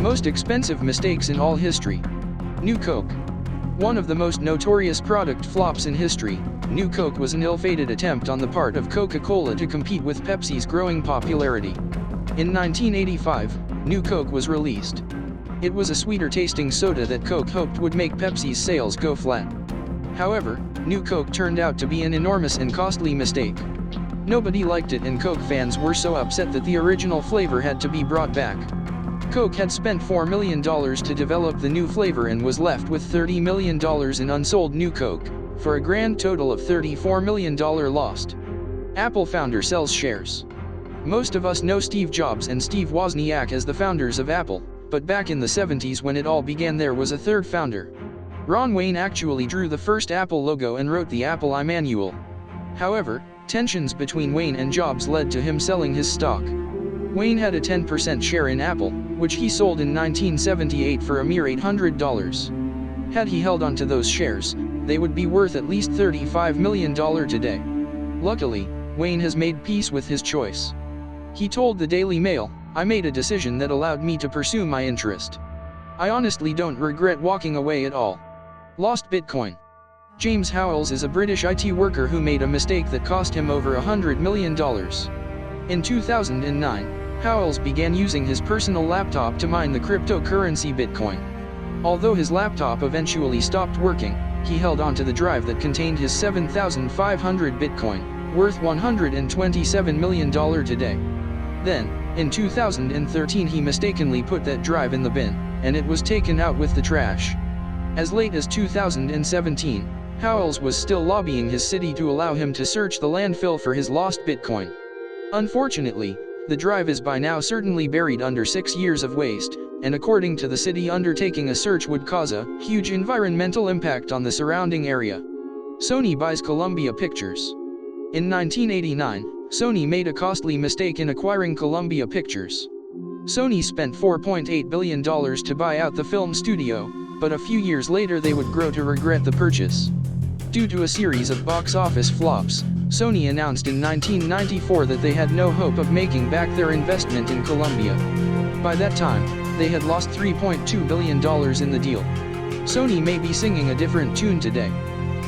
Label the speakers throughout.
Speaker 1: Most expensive mistakes in all history. New Coke. One of the most notorious product flops in history, New Coke was an ill-fated attempt on the part of Coca-Cola to compete with Pepsi's growing popularity. In 1985, New Coke was released. It was a sweeter-tasting soda that Coke hoped would make Pepsi's sales go flat. However, New Coke turned out to be an enormous and costly mistake. Nobody liked it, and Coke fans were so upset that the original flavor had to be brought back. Coke had spent $4 million to develop the new flavor and was left with $30 million in unsold New Coke, for a grand total of $34 million lost. Apple founder sells shares. Most of us know Steve Jobs and Steve Wozniak as the founders of Apple, but back in the 70s when it all began there was a third founder. Ron Wayne actually drew the first Apple logo and wrote the Apple I manual. However, tensions between Wayne and Jobs led to him selling his stock. Wayne had a 10% share in Apple, which he sold in 1978 for a mere $800. Had he held onto those shares, they would be worth at least $35 million today. Luckily, Wayne has made peace with his choice. He told the Daily Mail, "I made a decision that allowed me to pursue my interest. I honestly don't regret walking away at all." Lost Bitcoin. James Howells is a British IT worker who made a mistake that cost him over $100 million. In 2009, Howells began using his personal laptop to mine the cryptocurrency Bitcoin. Although his laptop eventually stopped working, he held onto the drive that contained his 7,500 Bitcoin, worth $127 million today. Then, in 2013 he mistakenly put that drive in the bin, and it was taken out with the trash. As late as 2017, Howells was still lobbying his city to allow him to search the landfill for his lost Bitcoin. Unfortunately, the drive is by now certainly buried under 6 years of waste, and according to the city, undertaking a search would cause a huge environmental impact on the surrounding area. Sony buys Columbia Pictures. In 1989, Sony made a costly mistake in acquiring Columbia Pictures. Sony spent $4.8 billion to buy out the film studio, but a few years later they would grow to regret the purchase. Due to a series of box office flops, Sony announced in 1994 that they had no hope of making back their investment in Columbia. By that time, they had lost $3.2 billion in the deal. Sony may be singing a different tune today.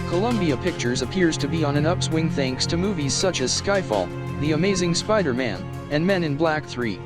Speaker 1: Columbia Pictures appears to be on an upswing thanks to movies such as Skyfall, The Amazing Spider-Man, and Men in Black 3.